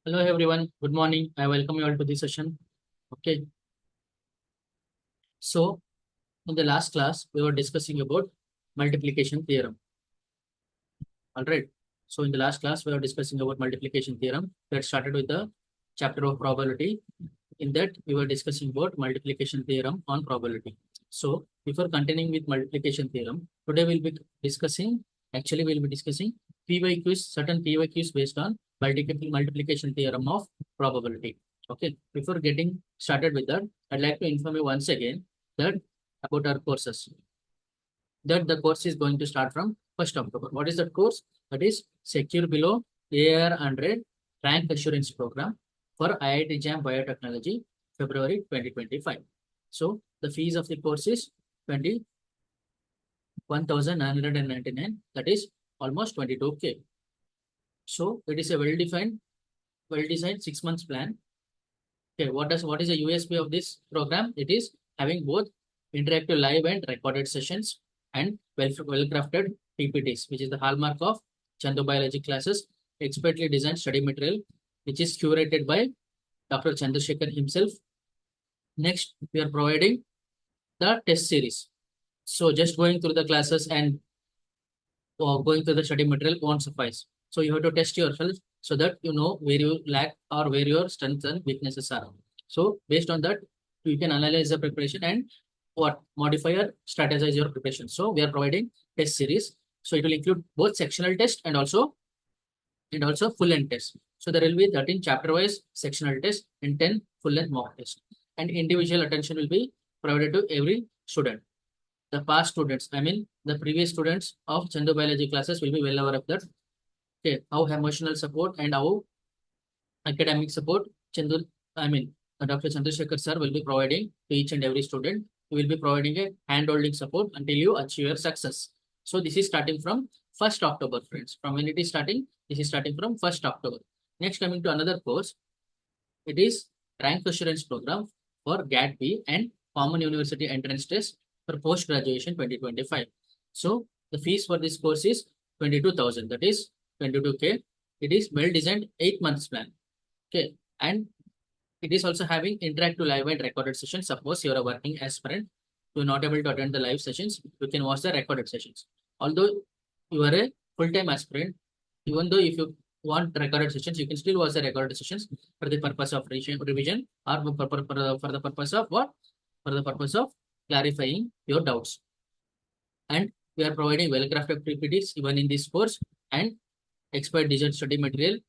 Hello everyone, good morning. I welcome you all to this session. Okay, so in the last class we were discussing about multiplication theorem. All right. So in the last class we were discussing about multiplication theorem. We had started with the chapter of probability. In that we were discussing about multiplication theorem on probability. So before continuing with multiplication theorem, today we'll be discussing PYQs, certain PYQs based on multiplication theorem of probability. Okay. Before getting started with that, I'd like to inform you once again that about our courses. That the course is going to start from 1st October. What is that course? That is Secure Below AR 100 Rank Assurance Program for IIT JAM Biotechnology, February 2025. So the fees of the course is 21,999, that is almost 22K. So it is a well-designed 6 months plan. Okay, what is the USP of this program? It is having both interactive live and recorded sessions and well-crafted PPTs, which is the hallmark of Chandu biology classes, expertly designed study material, which is curated by Dr. Chandrasekhar himself. Next, we are providing the test series. So just going through the classes and going through the study material won't suffice. So you have to test yourself so that you know where you lack or where your strengths and weaknesses are. So based on that, you can analyze the preparation and modify or strategize your preparation. So we are providing test series. So it will include both sectional test and also full length test. So there will be 13 chapter wise sectional test and 10 full length mock test. And individual attention will be provided to every student. The past students, I mean the previous students of Chandu biology classes will be well aware of that. Okay, how emotional support and how academic support Dr. Chandrasekhar sir will be providing to each and every student. He will be providing a hand-holding support until you achieve your success. So this is starting from 1st October, friends. From when it is starting? This is starting from 1st October. Next, coming to another course, it is Rank Assurance Program for GAT-B and Common University Entrance Test for post-graduation 2025. So the fees for this course is 22,000, that is 22K. It is well-designed 8 months plan. Okay, and it is also having interactive live and recorded sessions. Suppose you are a working aspirant, you are not able to attend the live sessions, you can watch the recorded sessions. Although you are a full-time aspirant, even though if you want recorded sessions, you can still watch the recorded sessions for the purpose of revision or for the purpose of what? For the purpose of clarifying your doubts. And we are providing well-crafted PPTs even in this course and expert digital study material.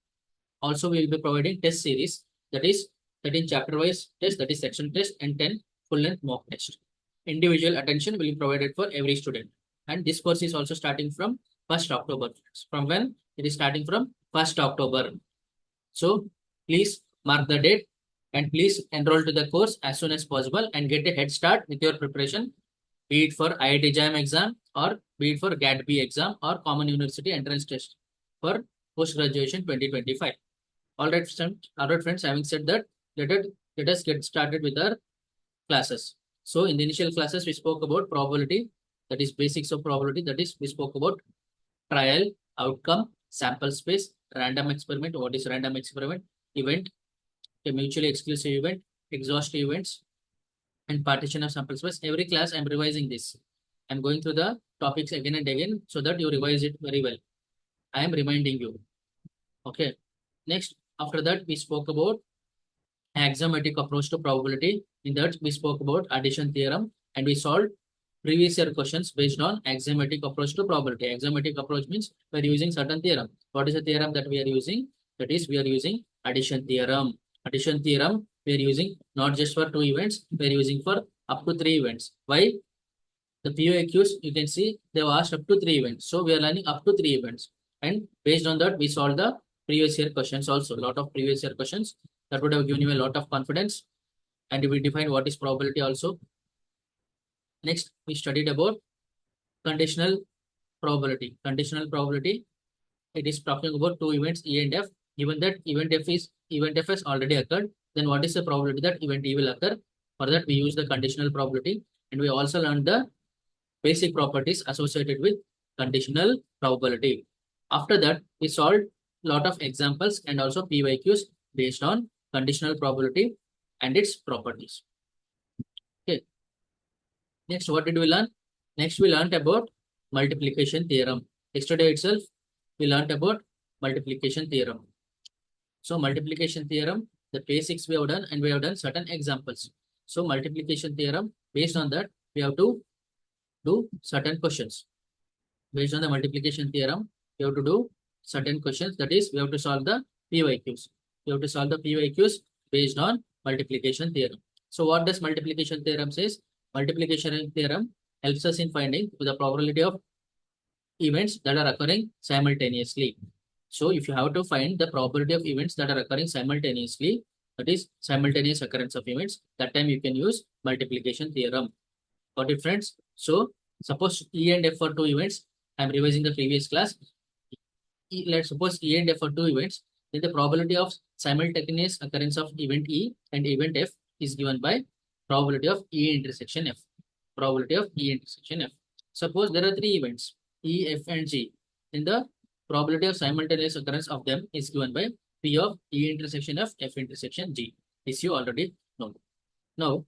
Also, we will be providing test series, that is 13 chapter-wise test, that is section test, and 10 full-length mock test. Individual attention will be provided for every student. And this course is also starting from 1st October. From when? It is starting from 1st October. So please mark the date and please enroll to the course as soon as possible and get a head start with your preparation, be it for IIT JAM exam or be it for GAT-B exam or Common University Entrance Test for post-graduation 2025. All right, friends, having said that, let us get started with our classes. So in the initial classes, we spoke about probability, that is basics of probability, that is we spoke about trial, outcome, sample space, random experiment, what is random experiment, event, a mutually exclusive event, exhaustive events, and partition of sample space. Every class I'm revising this. I'm going through the topics again and again so that you revise it very well. I am reminding you. Okay. Next, after that, we spoke about axiomatic approach to probability. In that, we spoke about addition theorem and we solved previous year questions based on axiomatic approach to probability. Axiomatic approach means we are using certain theorem. What is the theorem that we are using? That is, we are using addition theorem. Addition theorem we are using not just for 2 events, we are using for up to 3 events. Why? The PYQs, you can see they have asked up to 3 events. So we are learning up to 3 events. And based on that, we solve the previous year questions also. A lot of previous year questions that would have given you a lot of confidence. And we define what is probability also. Next, we studied about conditional probability. Conditional probability, it is talking about 2 events, E and F. Given that event F has already occurred, then what is the probability that event E will occur? For that, we use the conditional probability. And we also learned the basic properties associated with conditional probability. After that, we solved a lot of examples and also PYQs based on conditional probability and its properties. Okay. Next, what did we learn? Next, we learned about multiplication theorem. Yesterday itself, we learned about multiplication theorem. So multiplication theorem, the basics we have done, and we have done certain examples. So multiplication theorem, based on that, we have to do certain questions. Based on the multiplication theorem, we have to do certain questions. That is, we have to solve the PYQs. We have to solve the PYQs based on multiplication theorem. So what does multiplication theorem says? Multiplication theorem helps us in finding the probability of events that are occurring simultaneously. So if you have to find the probability of events that are occurring simultaneously, that is simultaneous occurrence of events, that time you can use multiplication theorem. Got it, friends? So suppose E and F are two events. I am revising the previous class. Let's suppose E and F are two events. Then the probability of simultaneous occurrence of event E and event F is given by probability of E intersection F. Probability of E intersection F. Suppose there are three events, E, F, and G. Then the probability of simultaneous occurrence of them is given by P of E intersection F, F intersection G. This you already know. Now,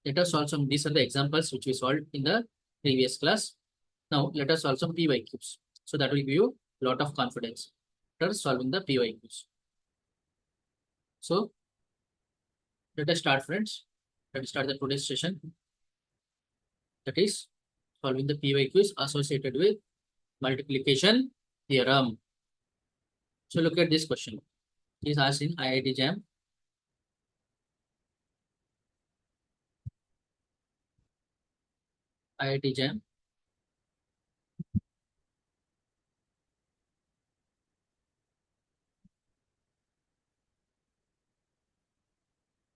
let us solve some. These are the examples which we solved in the previous class. Now, let us solve some PYQs. So that will give you a lot of confidence after solving the PYQs. So, let us start, friends. Let us start the today's session. That is solving the PYQs associated with multiplication theorem. So, look at this question. It is asked in IIT JAM. IIT JAM.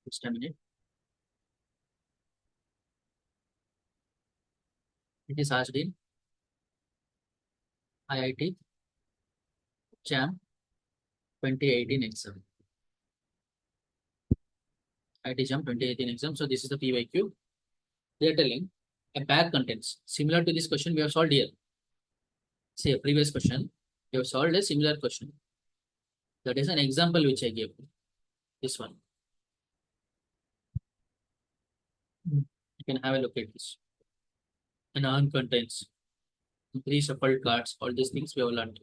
Just a minute. It is asked in IIT JAM 2018 exam. IIT JAM 2018 exam. So this is the PYQ. They are telling a bag contains similar to this question we have solved here. Say a previous question, we have solved a similar question. That is an example which I gave. This one. You can have a look at this. An urn contains three shuffled cards. All these things we have learned.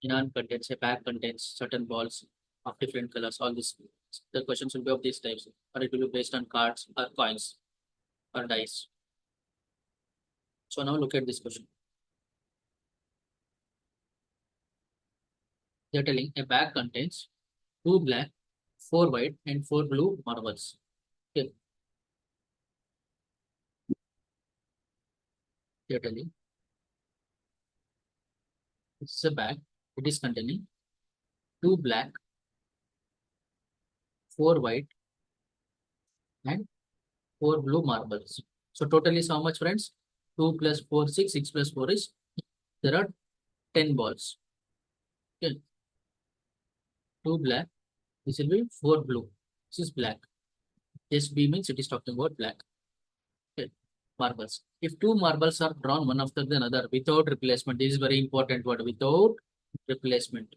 An urn contains, a bag contains certain balls of different colors. All these. The questions will be of these types, or it will be based on cards or coins or dice. So now look at this question. They are telling a bag contains 2 black, 4 white, and 4 blue marbles. Okay. They are telling it's a bag. It is containing 2 black, 4 white, and 4 blue marbles. So total is how much, friends? 2 plus 4, 6. 6 plus 4 is, there are 10 balls. Okay. 2 black. This will be 4 blue. This is black. This B means it is talking about black. Okay. Marbles. If 2 marbles are drawn one after the another without replacement, this is very important word, without replacement.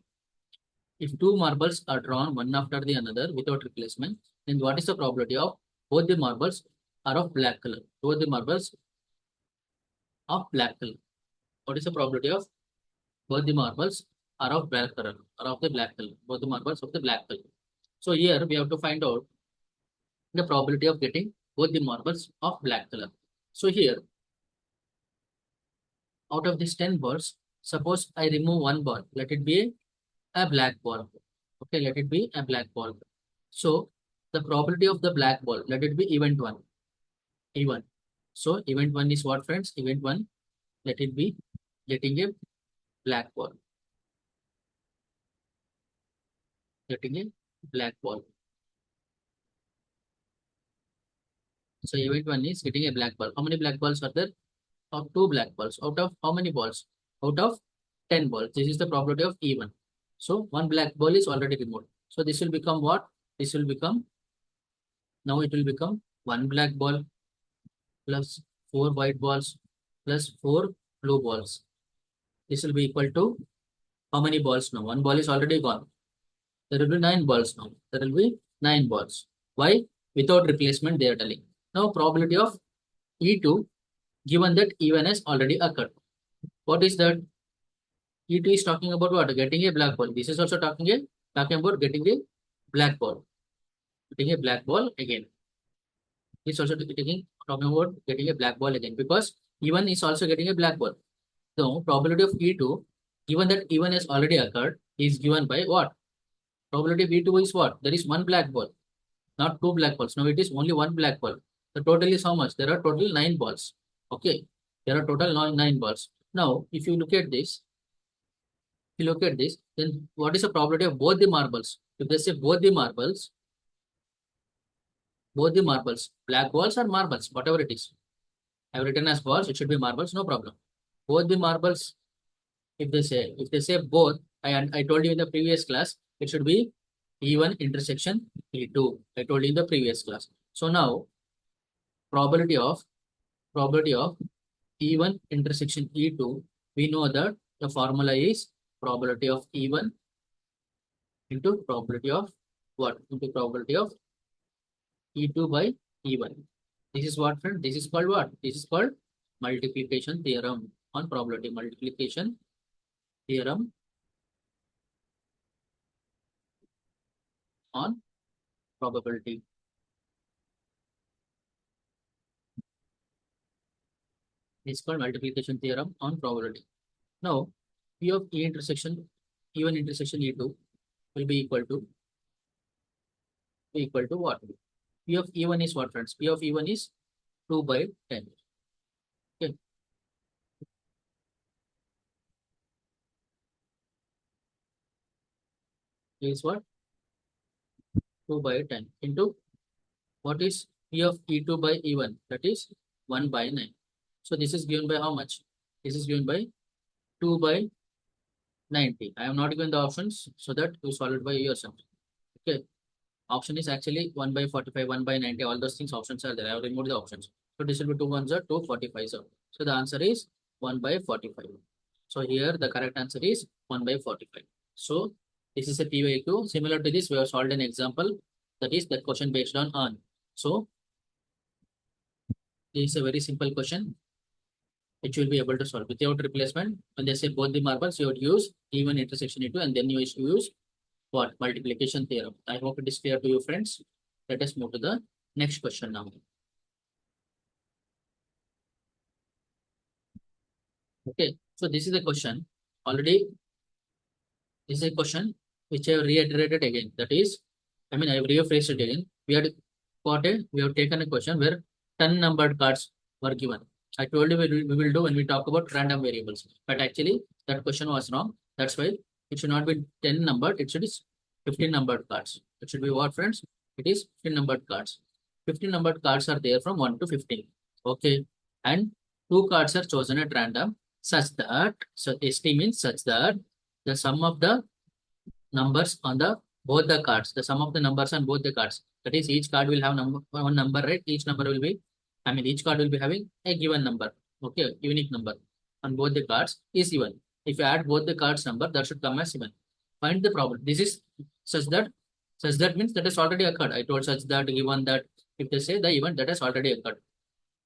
If 2 marbles are drawn one after the another without replacement, then what is the probability of both the marbles are of black color? Both the marbles of black color. What is the probability of both the marbles are of black color, or of the black color? Both the marbles of the black color. So here we have to find out the probability of getting both the marbles of black color. So here, out of these 10 balls, suppose I remove one ball. Let it be a black ball. Okay, let it be a black ball. So the probability of the black ball, let it be event 1. E1. So event 1 is what, friends? Event 1, let it be getting a black ball. Getting a black ball. So event 1 is getting a black ball. How many black balls are there? Of 2 black balls. Out of how many balls? Out of 10 balls. This is the probability of E1. So 1 black ball is already removed. So this will become what? This will become, now it will become 1 black ball plus 4 white balls plus 4 blue balls. This will be equal to how many balls now? One ball is already gone. There will be 9 balls now. There will be 9 balls. Why? Without replacement, they are telling. Now, probability of E2 given that even has already occurred. What is that? E2 is talking about what? Getting a black ball. This is also talking about getting a black ball. Getting a black ball again. This is also talking about getting a black ball again because even is also getting a black ball. So probability of E2 given that even has already occurred is given by what? Probability of E2 is what? There is one black ball, not two black balls. Now it is only one black ball. The total is how much? There are total 9 balls. Okay. There are total 9 balls. Now, if you look at this, then what is the probability of both the marbles? If they say both the marbles, black balls or marbles, whatever it is. I have written as balls, it should be marbles, no problem. Both the marbles, if they say both, I told you in the previous class, it should be E1 intersection E2. I told you in the previous class. So now, probability of E1 intersection E2, we know that the formula is probability of E1 into probability of what? Into probability of E2 by E1. This is what, friend? This is called what? This is called multiplication theorem on probability. Multiplication theorem on probability. This is called multiplication theorem on probability. Now, P of E intersection E1 intersection E2 will be equal to what? P of E1 is what, friends? P of E1 is 2 by 10. Okay. Is what? 2 by 10 into what is P of E2 by E1? That is 1 by 9. So this is given by how much? This is given by 2 by 90. I am not given the options so that you solve it by yourself. Okay. Option is actually 1 by 45, 1 by 90. All those things options are there. I have removed the options. So this will be 2 ones are 2, 45. So the answer is 1 by 45. So here the correct answer is 1 by 45. So this is a PYQ. Similar to this, we have solved an example. That is the question based on earn. So this is a very simple question which you will be able to solve without replacement. When they say both the marbles, you would use E1 intersection E2 and then you use what? Multiplication theorem. I hope it is clear to you, friends. Let us move to the next question now. Okay, so this is a question already. This is a question which I have reiterated again. That is, I mean, I have rephrased it again. We have taken a question where 10 numbered cards were given. I told you we will do when we talk about random variables. But actually, that question was wrong. That's why it should not be 10 numbered. It should be 15 numbered cards. It should be what, friends? It is 15 numbered cards. 15 numbered cards are there from 1 to 15. Okay. And 2 cards are chosen at random such that, so ST means such that the sum of the numbers on the both the cards, the sum of the numbers on both the cards. That is, each card will have one number, right? Each number will be, each card will be having a given number. Okay, unique number on both the cards is even. If you add both the cards number, that should come as even. Find the problem. This is such that means that has already occurred. I told such that given that if they say the event that has already occurred.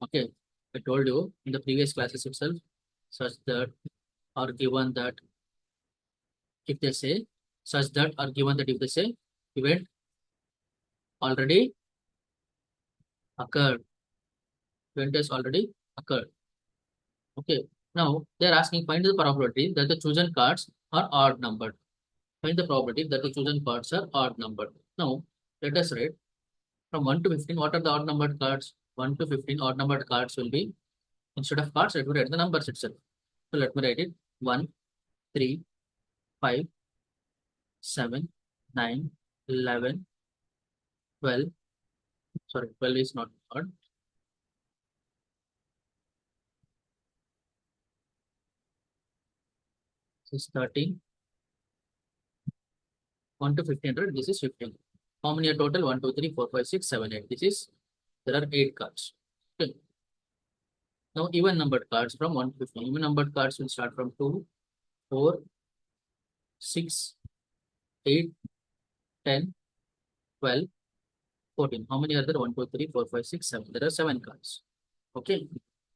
Okay, I told you in the previous classes itself, such that or given that if they say such that or given that if they say event already occurred, event has already occurred. Okay, now they are asking find the probability that the chosen cards are odd numbered. Find the probability that the chosen cards are odd numbered. Now let us write from 1 to 15. What are the odd numbered cards? 1 to 15 odd numbered cards will be, instead of cards, let me write the numbers itself. So let me write it 1, 3, 5, 7, 9, 11, 12. Sorry, 12 is not odd. This is 13. 1 to 15, right? This is 15. How many are total? 1, 2, 3, 4, 5, 6, 7, 8. This is, there are 8 cards. Okay. Now even numbered cards from 1 to 15. Even numbered cards will start from 2, 4, 6, 8, 10, 12, 14. How many are there? 1, 2, 3, 4, 5, 6, 7. There are 7 cards. Okay.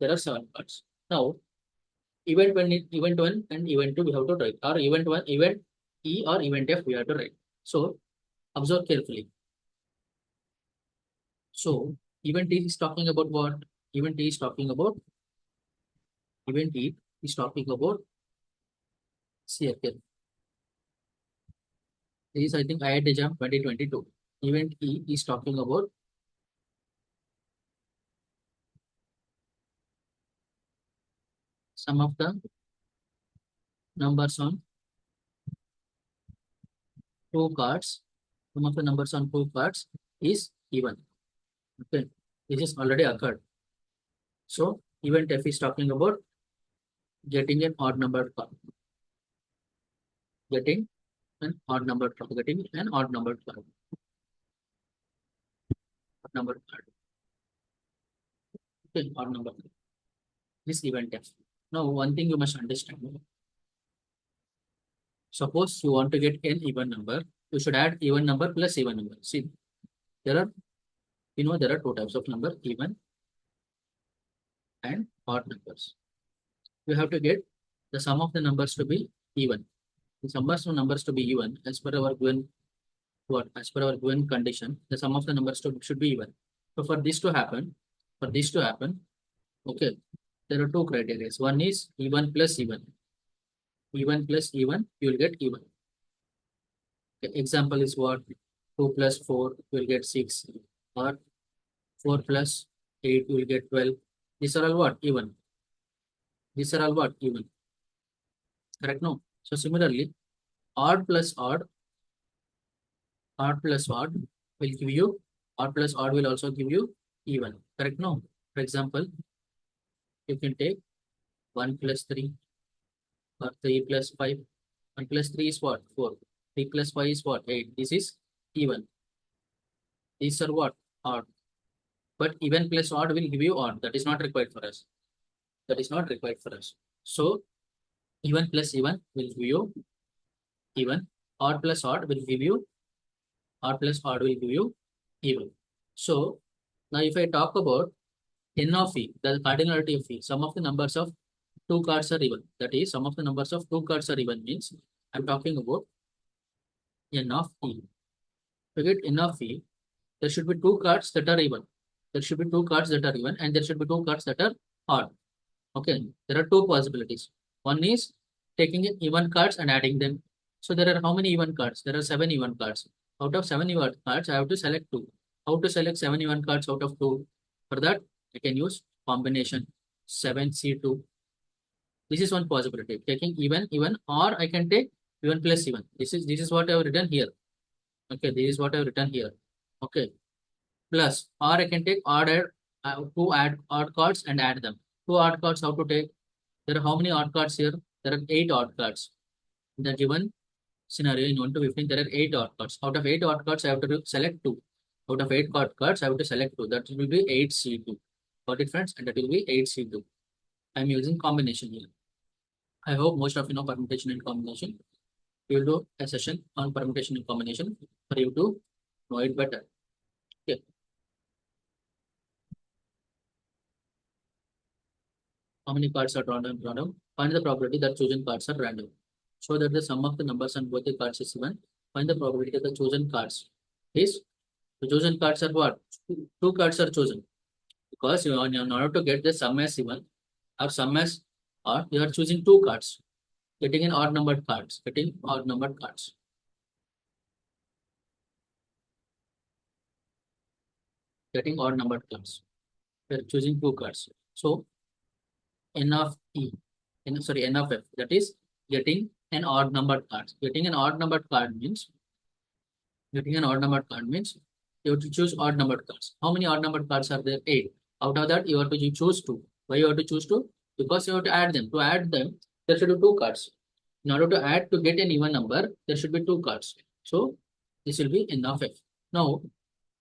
There are 7 cards. Now event 1, event 1 and event 2 we have to write. Or event 1, event E or event F we have to write. So observe carefully. So event E is talking about what? Event E is talking about event E is talking about CRK. This is I think IIT JAM 2022. Event E is talking about some of the numbers on 2 cards. Some of the numbers on 2 cards is even. Okay, this is already occurred. So event F is talking about getting an odd numbered card. Getting an odd numbered card. Getting an odd numbered card. Odd numbered card. Okay, odd number card. This event F. Now one thing you must understand. Suppose you want to get an even number, you should add even number plus even number. See, there are there are 2 types of number, even and odd numbers. You have to get the sum of the numbers to be even. The sum of numbers to be even as per our given condition, the sum of the numbers should be even. So for this to happen, okay, there are 2 criteria. One is even plus even. Even plus even, you will get even. Okay, example is what? 2 plus 4 you will get 6, or 4 plus 8 you will get 12. These are all what? Even. These are all what? Even. Correct? No. So similarly, odd plus odd will give you, odd plus odd will also give you even. Correct? No. For example, you can take 1 plus 3 or 3 plus 5. 1 plus 3 is what? 4. 3 plus 5 is what? 8. This is even. These are what? Odd. But even plus odd will give you odd. That is not required for us. That is not required for us. So even plus even will give you even. Odd plus odd will give you even. So now if I talk about n of e, the cardinality of e, sum of the numbers of 2 cards are even. That is, sum of the numbers of 2 cards are even means I'm talking about n of e. To get n of e, there should be 2 cards that are even. There should be 2 cards that are even, and there should be 2 cards that are odd. Okay, there are 2 possibilities. One is taking in even cards and adding them. So there are how many even cards? There are 7 even cards. Out of 7 even cards, I have to select 2. How to select 7 even cards out of 2? For that, I can use combination 7C2. This is one possibility. Taking even, or I can take even plus even. This is what I have written here. Okay, this is what I have written here. Okay, plus, or I can take to add odd cards and add them. 2 odd cards, how to take? There are how many odd cards here? There are 8 odd cards. In the given scenario, in 1 to 15, there are 8 odd cards. Out of 8 odd cards, I have to select 2. Out of 8 odd cards, I have to select 2. That will be 8C2. Got it, friends? And that will be 8C2. I am using combination here. I hope most of you know permutation and combination. We will do a session on permutation and combination for you to know it better. Okay. How many cards are random? Find the probability that chosen cards are random. Show that the sum of the numbers on both the cards is even. Find the probability that the chosen cards is. The chosen cards are what? 2 cards are chosen. Because in order to get the sum as even or sum as odd, you are choosing 2 cards. Getting an odd numbered cards. Getting odd numbered cards. Getting odd numbered cards. We are choosing 2 cards. So n of e, n of f, that is getting an odd numbered card. Getting an odd numbered card means you have to choose odd numbered cards. How many odd numbered cards are there? 8. Out of that, you have to choose 2. Why you have to choose 2? Because you have to add them. To add them, there should be 2 cards. In order to add to get an even number, there should be 2 cards. So this will be n of f. Now,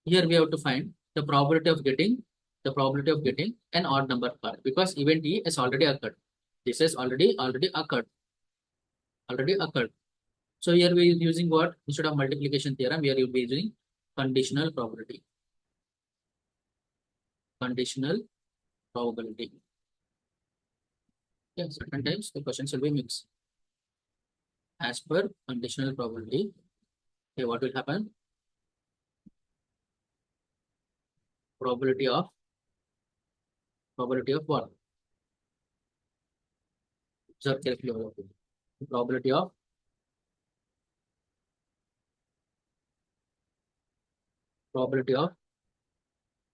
here we have to find the probability of getting the probability of getting an odd number card because event E has already occurred. This has already occurred. So here we are using what? Instead of multiplication theorem, here you will be using conditional probability. Conditional probability. Yeah, certain times the questions will be mixed. As per conditional probability, okay, what will happen? Probability of what? Observe carefully. Probability of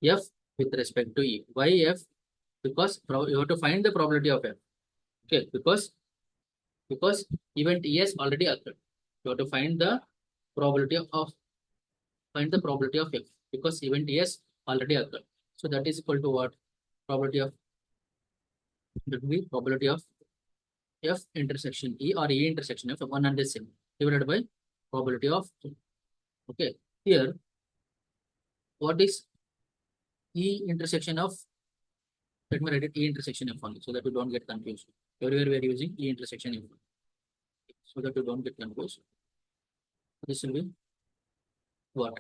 F with respect to E. Why F? Because you have to find the probability of F. Okay, because event E has already occurred. You have to find the probability of F because event E has already occurred. So that is equal to what? Probability of that will be probability of F intersection E or E intersection F, one and the same, divided by probability of E. Okay, here what is E intersection of? Let me write it E intersection F only so that you don't get confused. Everywhere we are using E intersection F so that you don't get confused. This will be what?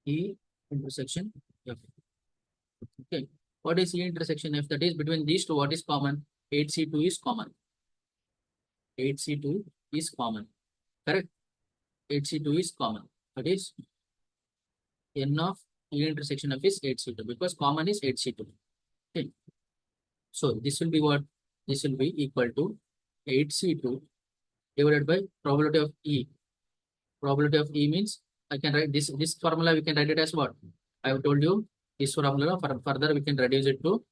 E intersection F. Okay. What is E intersection F? That is between these two, what is common? 8C2 is common. 8C2 is common. Correct? 8C2 is common. That is N of E intersection F is 8C2 because common is 8C2. Okay. So this will be what? This will be equal to 8C2 divided by probability of E. Probability of E means I can write this formula, we can write it as what? I have told you this formula, further we can reduce it to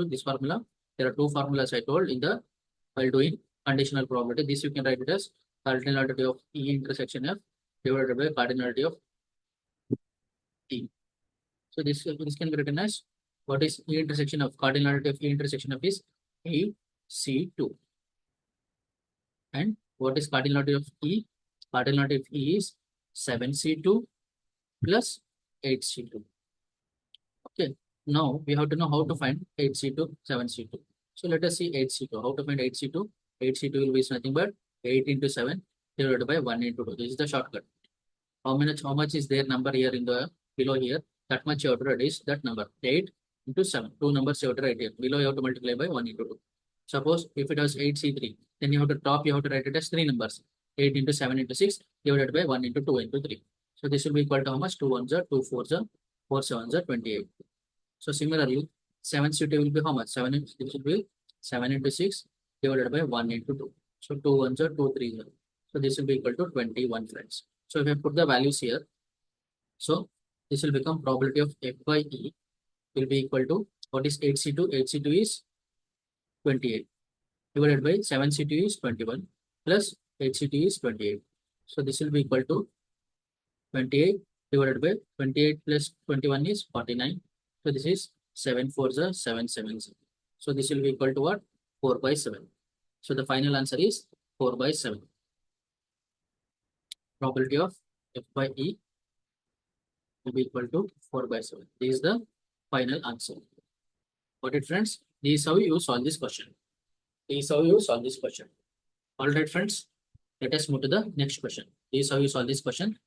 this formula. There are two formulas I told in the while doing conditional probability. This you can write it as cardinality of E intersection F divided by cardinality of E. So this can be written as what is E intersection of cardinality of E intersection of is AC2. And what is cardinality of E? Cardinality of E is 7C2 plus 8C2. Okay. Now we have to know how to find 8C2, 7C2. So let us see 8C2. How to find 8C2? 8C2 will be nothing but 8 into 7 divided by 1 into 2. This is the shortcut. How much is their number here in the below here? That much you have to reduce that number. 8 into 7. Two numbers you have to write here. Below you have to multiply by 1 into 2. Suppose if it was 8C3, then you have to write it as 3 numbers. 8 into 7 into 6 divided by 1 into 2 into 3. So this will be equal to how much? 2 ones are 2 fours are 4 sevens are 28. So similarly, 7C2 will be how much? This will be 7 into 6 divided by 1 into 2. So 2 ones are 2 threes are. So this will be equal to 21 friends. So if I put the values here, so this will become probability of F by E will be equal to what is 8C2? 8C2 is 28 divided by 7C2 is 21 plus 8C2 is 28. So this will be equal to 28 divided by 28 plus 21 is 49. So this is 7 fours are 7 sevens. So this will be equal to what? 4 by 7. So the final answer is 4 by 7. Probability of F by E will be equal to 4 by 7. This is the final answer. Got it, friends? This is how you solve this question. All right, friends. Let us move to the next question. This is how you solve this question.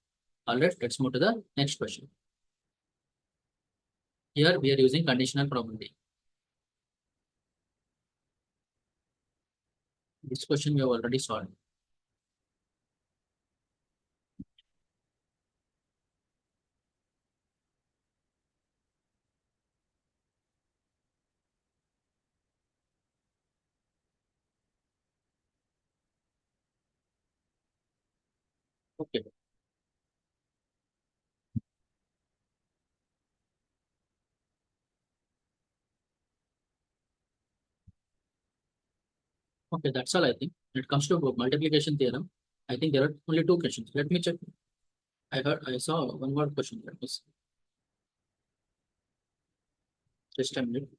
All right, let's move to the next question. Here we are using conditional probability. This question we have already solved. Okay. Okay, that's all I think. When it comes to multiplication theorem, I think there are only two questions. Let me check. I saw one more question. Let me see. Just a minute.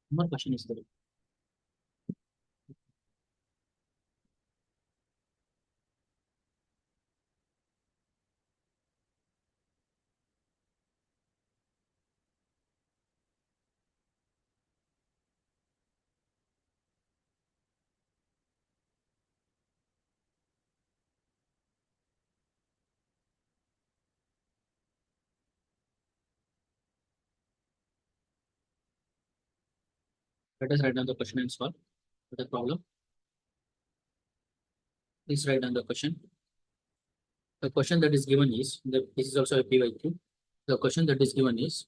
One more question is there. Let us write down the question and solve the problem. Please write down the question. The question that is given is, this is also a PYQ. The question that is given is,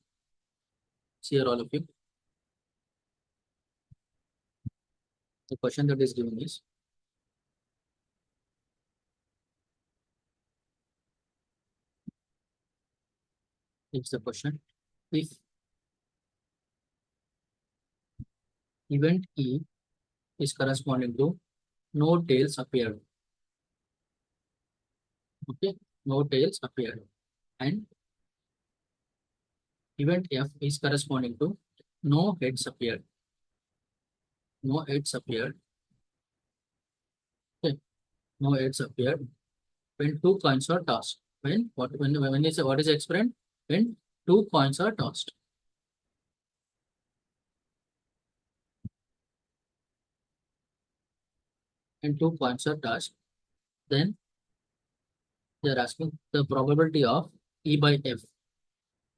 see here all of you. The question that is given is, it's the question, if event E is corresponding to no tails appeared. Okay, no tails appeared. And event F is corresponding to no heads appeared. No heads appeared. Okay, no heads appeared when two coins are tossed. When is what is explained? When two coins are tossed. And two coins are tossed, then they are asking the probability of E by F.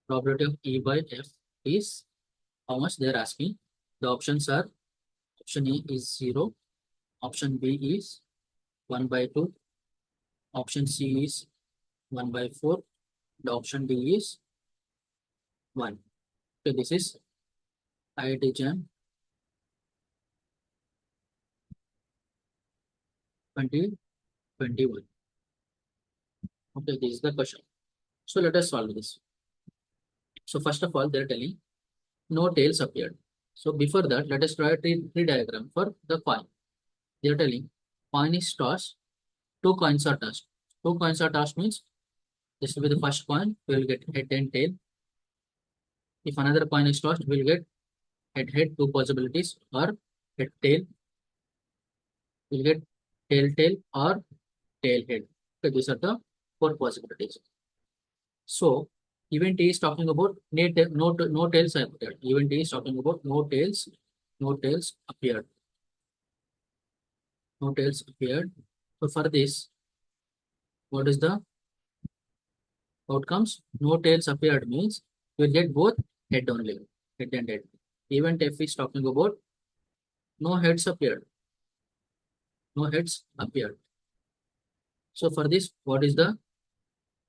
Probability of E by F is how much they are asking. The options are, option A is 0, option B is 1 by 2, option C is 1 by 4, the option D is 1. Okay, this is IIT JAM 2021. Okay, this is the question. So let us solve this. So first of all, they're telling no tails appeared. So before that, let us draw a tree diagram for the coin. They're telling coin is tossed, two coins are tossed. Two coins are tossed means this will be the first coin, we will get head and tail. If another coin is tossed, we will get head, two possibilities, or head tail. We will get tail or tail head. Okay, these are the four possibilities. So event A is talking about no tails appeared. Event A is talking about no tails appeared. No tails appeared. So for this, what is the outcomes? No tails appeared means you will get both head only, head and head. Event F is talking about no heads appeared. No heads appeared. So for this, what is the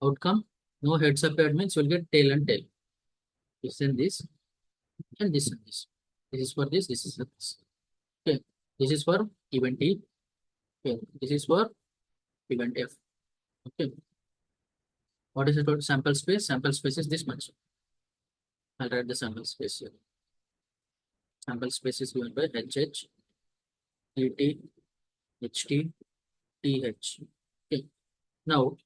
outcome? No heads appeared means you will get tail and tail. This and this, and this and this. This is for this, this is for this. Okay, this is for event E. Okay, this is for event F. Okay. What is it called? Sample space. Sample space is this much. I'll write the sample space here. Sample space is given by HH, ET, HT, TH. Okay. Now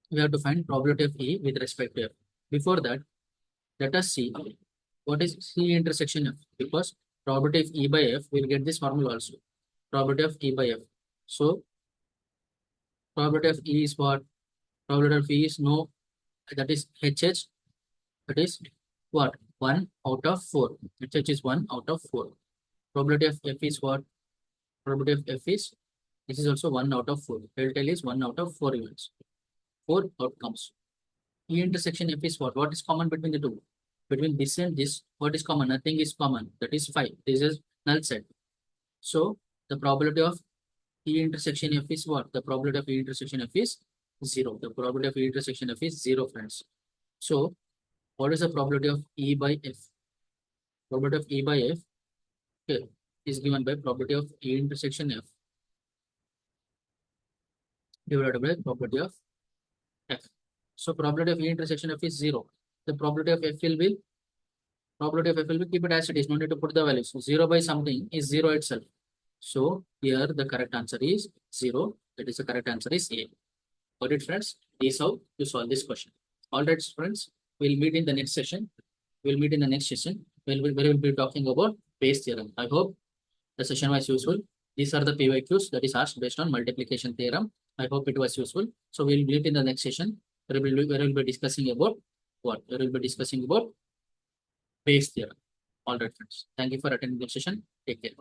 we have to find probability of E with respect to F. Before that, let us see what is C intersection F, because probability of E by F will get this formula also. Probability of E by F. So probability of E is what? Probability of E is no, that is HH, that is what? 1 out of 4. HH is 1 out of 4. Probability of F is what? Probability of F is, this is also 1 out of 4. Tail is 1 out of 4 events. 4 outcomes. E intersection F is what? What is common between the two? Between this and this, what is common? Nothing is common. That is 5. This is null set. So the probability of E intersection F is what? The probability of E intersection F is 0. The probability of E intersection F is 0, friends. So what is the probability of E by F? Probability of E by F, okay, is given by probability of E intersection F divided by probability of F. So probability of E intersection F is 0. The probability of F will be, keep it as it is. No need to put the value. So 0 by something is 0 itself. So here the correct answer is 0. That is the correct answer is A. Got it, friends? This is how you solve this question. All right, friends. We'll meet in the next session. we'll be talking about Bayes theorem. I hope the session was useful. These are the PYQs that is asked based on multiplication theorem. I hope it was useful. So we'll meet in the next session. Where we'll be discussing about what? We will be discussing about Bayes theorem. All right, friends. Thank you for attending the session. Take care.